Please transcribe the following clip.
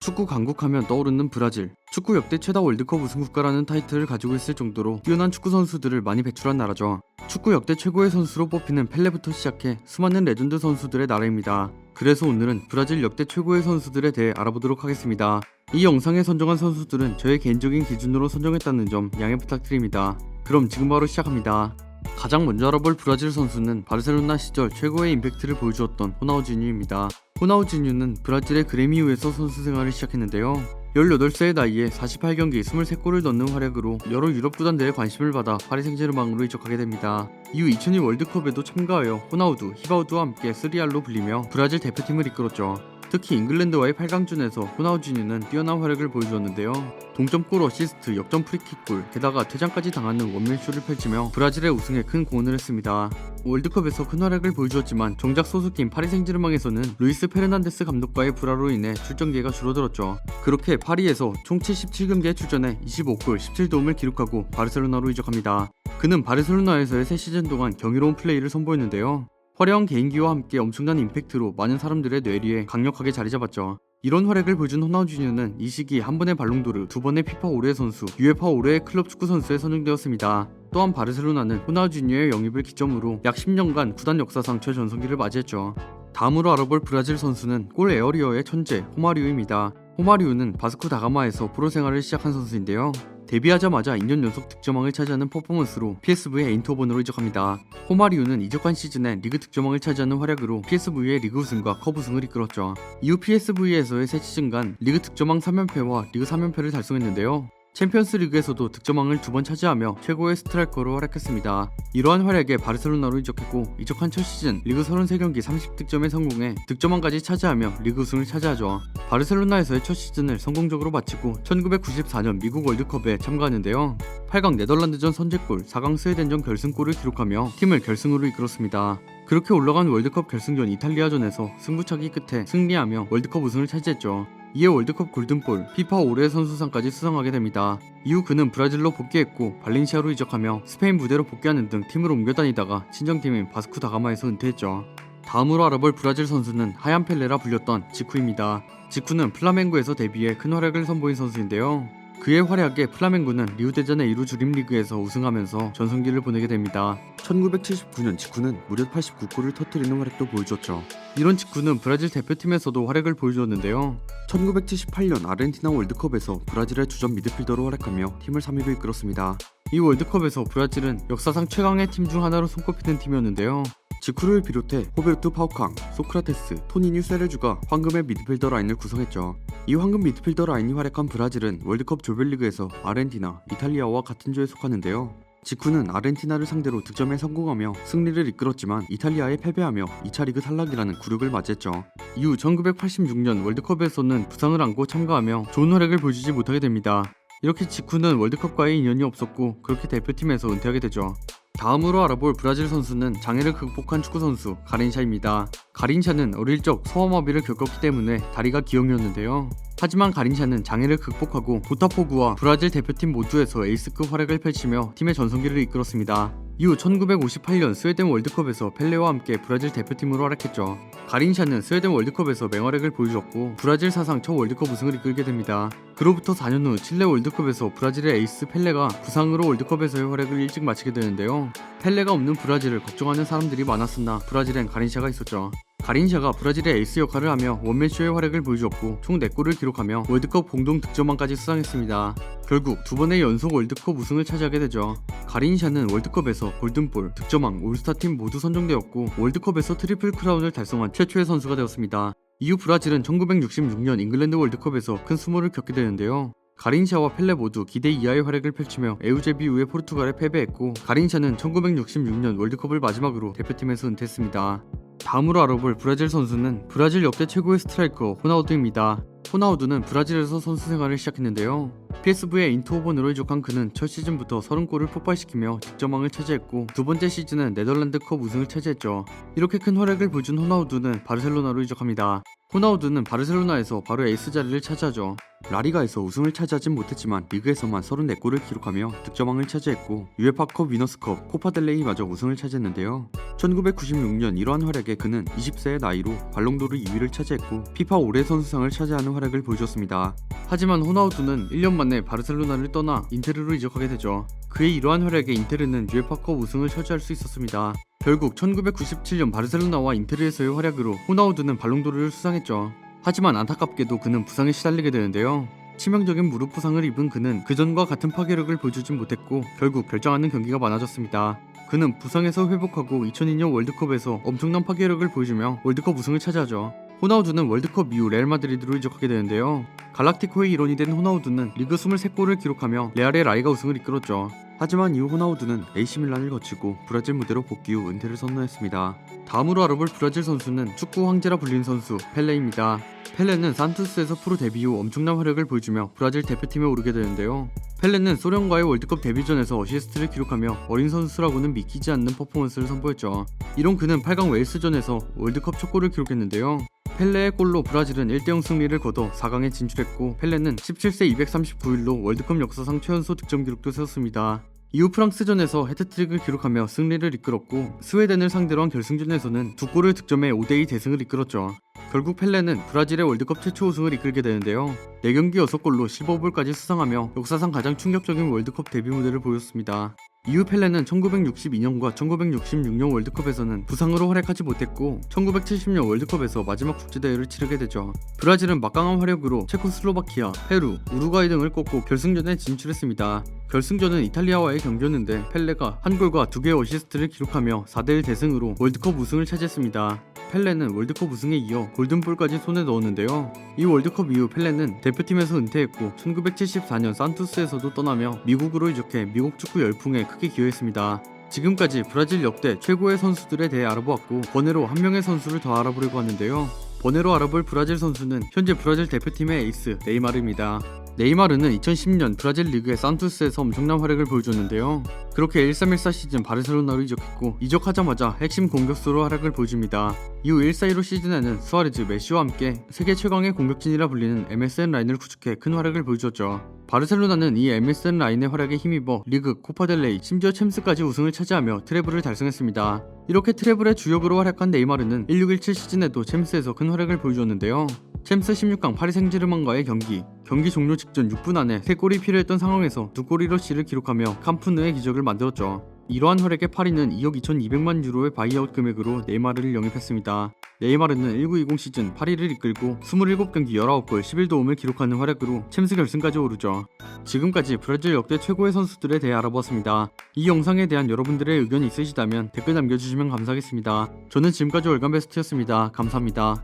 축구 강국하면 떠오르는 브라질. 축구 역대 최다 월드컵 우승 국가라는 타이틀을 가지고 있을 정도로 뛰어난 축구 선수들을 많이 배출한 나라죠. 축구 역대 최고의 선수로 뽑히는 펠레부터 시작해 수많은 레전드 선수들의 나라입니다. 그래서 오늘은 브라질 역대 최고의 선수들에 대해 알아보도록 하겠습니다. 이 영상에 선정한 선수들은 저의 개인적인 기준으로 선정했다는 점 양해 부탁드립니다. 그럼 지금 바로 시작합니다. 가장 먼저 알아볼 브라질 선수는 바르셀로나 시절 최고의 임팩트를 보여주었던 호나우지뉴입니다. 호나우지뉴는 브라질의 그레미우에서 선수 생활을 시작했는데요. 18세의 나이에 48경기 23골을 넣는 활약으로 여러 유럽 구단들의 관심을 받아 파리 생제르맹으로 이적하게 됩니다. 이후 2002 월드컵에도 참가하여 호나우두, 히바우두와 함께 3R로 불리며 브라질 대표팀을 이끌었죠. 특히 잉글랜드와의 8강전에서 호나우지뉴는 뛰어난 활약을 보여주었는데요. 동점골 어시스트, 역전 프리킥골, 게다가 퇴장까지 당하는 원맨쇼를 펼치며 브라질의 우승에 큰 공헌을 했습니다. 월드컵에서 큰 활약을 보여주었지만 정작 소속팀 파리 생제르맹에서는 루이스 페르난데스 감독과의 불화로 인해 출전 기회가 줄어들었죠. 그렇게 파리에서 총 77경기에 출전해 25골, 17도움을 기록하고 바르셀로나로 이적합니다. 그는 바르셀로나에서의 3시즌 동안 경이로운 플레이를 선보였는데요. 화려한 개인기와 함께 엄청난 임팩트로 많은 사람들의 뇌리에 강력하게 자리잡았죠. 이런 활약을 보여준 호나우지뉴는 이 시기 한 번의 발롱도르, 2번의 피파 올해의 선수, UEFA 올해의 클럽 축구 선수에 선정되었습니다. 또한 바르셀로나는 호나우지뉴의 영입을 기점으로 약 10년간 구단 역사상 최전성기를 맞이했죠. 다음으로 알아볼 브라질 선수는 골 에어리어의 천재 호마리우입니다. 호마리우는 바스코 다가마에서 프로 생활을 시작한 선수인데요. 데뷔하자마자 2년 연속 득점왕을 차지하는 퍼포먼스로 PSV의 에인트호벤으로 이적합니다. 호마리우는 이적한 시즌에 리그 득점왕을 차지하는 활약으로 PSV의 리그 우승과 컵 우승을 이끌었죠. 이후 PSV에서의 3시즌간 리그 득점왕 3연패와 리그 3연패를 달성했는데요. 챔피언스 리그에서도 득점왕을 2번 차지하며 최고의 스트라이커로 활약했습니다. 이러한 활약에 바르셀로나로 이적했고 이적한 첫 시즌 리그 33경기 30득점에 성공해 득점왕까지 차지하며 리그 우승을 차지하죠. 바르셀로나에서의 첫 시즌을 성공적으로 마치고 1994년 미국 월드컵에 참가하는데요. 8강 네덜란드전 선제골, 4강 스웨덴전 결승골을 기록하며 팀을 결승으로 이끌었습니다. 그렇게 올라간 월드컵 결승전 이탈리아전에서 승부차기 끝에 승리하며 월드컵 우승을 차지했죠. 이에 월드컵 골든볼, 피파 올해의 선수상까지 수상하게 됩니다. 이후 그는 브라질로 복귀했고 발렌시아로 이적하며 스페인 무대로 복귀하는 등 팀을 옮겨 다니다가 친정팀인 바스쿠 다가마에서 은퇴했죠. 다음으로 알아볼 브라질 선수는 하얀 펠레라 불렸던 지쿠입니다. 지쿠는 플라멩고에서 데뷔해 큰 활약을 선보인 선수인데요. 그의 활약에 플라멩고는 리우데자네이루 주림리그에서 우승하면서 전성기를 보내게 됩니다. 1979년 지쿠는 무려 89골을 터뜨리는 활약도 보여주었죠. 이런 지쿠는 브라질 대표팀에서도 활약을 보여주었는데요. 1978년 아르헨티나 월드컵에서 브라질의 주전 미드필더로 활약하며 팀을 3위로 이끌었습니다. 이 월드컵에서 브라질은 역사상 최강의 팀 중 하나로 손꼽히는 팀이었는데요. 지쿠를 비롯해 호베르투 파우캉, 소크라테스, 토니뉴 세레주가 황금의 미드필더 라인을 구성했죠. 이 황금 미드필더 라인이 활약한 브라질은 월드컵 조별리그에서 아르헨티나, 이탈리아와 같은 조에 속하는데요. 지쿠는 아르헨티나를 상대로 득점에 성공하며 승리를 이끌었지만 이탈리아에 패배하며 2차 리그 탈락이라는 굴욕을 맞이했죠. 이후 1986년 월드컵에서는 부상을 안고 참가하며 좋은 활약을 보여주지 못하게 됩니다. 이렇게 지쿠는 월드컵과의 인연이 없었고 그렇게 대표팀에서 은퇴하게 되죠. 다음으로 알아볼 브라질 선수는 장애를 극복한 축구 선수 가린샤입니다. 가린샤는 어릴 적 소아마비를 겪었기 때문에 다리가 기형이었는데요. 하지만 가린샤는 장애를 극복하고 보타포구와 브라질 대표팀 모두에서 에이스급 활약을 펼치며 팀의 전성기를 이끌었습니다. 이후 1958년 스웨덴 월드컵에서 펠레와 함께 브라질 대표팀으로 활약했죠. 가린샤는 스웨덴 월드컵에서 맹활약을 보여주었고 브라질 사상 첫 월드컵 우승을 이끌게 됩니다. 그로부터 4년 후 칠레 월드컵에서 브라질의 에이스 펠레가 부상으로 월드컵에서의 활약을 일찍 마치게 되는데요. 펠레가 없는 브라질을 걱정하는 사람들이 많았으나 브라질엔 가린샤가 있었죠. 가린샤가 브라질의 에이스 역할을 하며 원맨쇼의 활약을 보여주었고 총 4골을 기록하며 월드컵 공동 득점왕까지 수상했습니다. 결국 2번의 연속 월드컵 우승을 차지하게 되죠. 가린샤는 월드컵에서 골든볼, 득점왕, 올스타팀 모두 선정되었고 월드컵에서 트리플 크라운을 달성한 최초의 선수가 되었습니다. 이후 브라질은 1966년 잉글랜드 월드컵에서 큰 수모를 겪게 되는데요. 가린샤와 펠레 모두 기대 이하의 활약을 펼치며 에우제비우의 포르투갈에 패배했고 가린샤는 1966년 월드컵을 마지막으로 대표팀에서 은퇴했습니다. 다음으로 알아볼 브라질 선수는 브라질 역대 최고의 스트라이커 호나우두입니다. 호나우두는 브라질에서 선수 생활을 시작했는데요. PSV의 에인트호벤으로 이적한 그는 첫 시즌부터 30골을 폭발시키며 득점왕을 차지했고 두 번째 시즌은 네덜란드컵 우승을 차지했죠. 이렇게 큰 활약을 보여준 호나우두는 바르셀로나로 이적합니다. 호나우두는 바르셀로나에서 바로 에이스 자리를 차지하죠. 라리가에서 우승을 차지하진 못했지만 리그에서만 34골을 기록하며 득점왕을 차지했고 유에파컵 위너스컵, 코파델레이마저 우승을 차지했는데요. 1996년 이러한 활약에 그는 20세의 나이로 발롱도르 2위를 차지했고 피파 올해 선수상을 차지하는 활약을 보여줬습니다. 하지만 호나우두는 1년 만에 바르셀로나를 떠나 인테르로 이적하게 되죠. 그의 이러한 활약에 인테르는 UEFA컵 우승을 차지할 수 있었습니다. 결국 1997년 바르셀로나와 인테르에서의 활약으로 호나우두는 발롱도르를 수상했죠. 하지만 안타깝게도 그는 부상에 시달리게 되는데요. 치명적인 무릎 부상을 입은 그는 그전과 같은 파괴력을 보여주진 못했고 결국 결정하는 경기가 많아졌습니다. 그는 부상에서 회복하고 2002년 월드컵에서 엄청난 파괴력을 보여주며 월드컵 우승을 차지하죠. 호나우두는 월드컵 이후 레알 마드리드로 이적하게 되는데요. 갈락티코의 일원이 된 호나우두는 리그 23골을 기록하며 레알의 라이가 우승을 이끌었죠. 하지만 이후 호나우두는 AC 밀란을 거치고 브라질 무대로 복귀 후 은퇴를 선언했습니다. 다음으로 알아볼 브라질 선수는 축구 황제라 불린 선수 펠레입니다. 펠레는 산투스에서 프로 데뷔 후 엄청난 활약을 보여주며 브라질 대표팀에 오르게 되는데요. 펠레는 소련과의 월드컵 데뷔전에서 어시스트를 기록하며 어린 선수라고는 믿기지 않는 퍼포먼스를 선보였죠. 이런 그는 8강 웨일스전에서 월드컵 첫 골을 기록했는데요. 펠레의 골로 브라질은 1대0 승리를 거둬 4강에 진출했고 펠레는 17세 239일로 월드컵 역사상 최연소 득점 기록도 세웠습니다. 이후 프랑스전에서 해트트릭을 기록하며 승리를 이끌었고 스웨덴을 상대로 한 결승전에서는 2골을 득점해 5대2 대승을 이끌었죠. 결국 펠레는 브라질의 월드컵 최초 우승을 이끌게 되는데요. 4경기 6골로 실버볼까지 수상하며 역사상 가장 충격적인 월드컵 데뷔 무대를 보였습니다. 이후 펠레는 1962년과 1966년 월드컵에서는 부상으로 활약하지 못했고 1970년 월드컵에서 마지막 국제대회를 치르게 되죠. 브라질은 막강한 활약으로 체코슬로바키아, 페루, 우루과이 등을 꺾고 결승전에 진출했습니다. 결승전은 이탈리아와의 경기였는데 펠레가 한 골과 2개의 어시스트를 기록하며 4대1 대승으로 월드컵 우승을 차지했습니다. 펠레는 월드컵 우승에 이어 골든볼까지 손에 넣었는데요. 이 월드컵 이후 펠레는 대표팀에서 은퇴했고 1974년 산투스에서도 떠나며 미국으로 이적해 미국 축구 열풍에 크게 기여했습니다. 지금까지 브라질 역대 최고의 선수들에 대해 알아보았고 번외로 한 명의 선수를 더 알아보려고 하는데요. 번외로 알아볼 브라질 선수는 현재 브라질 대표팀의 에이스 네이마르입니다. 네이마르는 2010년 브라질 리그의 산투스에서 엄청난 활약을 보여줬는데요. 그렇게 1314 시즌 바르셀로나로 이적했고 이적하자마자 핵심 공격수로 활약을 보여줍니다. 이후 1415 시즌에는 수아레즈, 메시와 함께 세계 최강의 공격진이라 불리는 MSN 라인을 구축해 큰 활약을 보여줬죠. 바르셀로나는 이 MSN 라인의 활약에 힘입어 리그, 코파델레이, 심지어 챔스까지 우승을 차지하며 트래블을 달성했습니다. 이렇게 트래블의 주역으로 활약한 네이마르는 1617 시즌에도 챔스에서 큰 활약을 보여줬는데요. 챔스 16강 파리 생제르맹과의 경기 종료 직전 6분 안에 3골이 필요했던 상황에서 2골 1어시를 기록하며 캄프누의 기적을 만들었죠. 이러한 활약에 파리는 2억 2200만 유로의 바이아웃 금액으로 네이마르를 영입했습니다. 네이마르는 1920 시즌 파리를 이끌고 27경기 19골 11도움을 기록하는 활약으로 챔스 결승까지 오르죠. 지금까지 브라질 역대 최고의 선수들에 대해 알아보았습니다. 이 영상에 대한 여러분들의 의견이 있으시다면 댓글 남겨주시면 감사하겠습니다. 저는 지금까지 월간베스트였습니다. 감사합니다.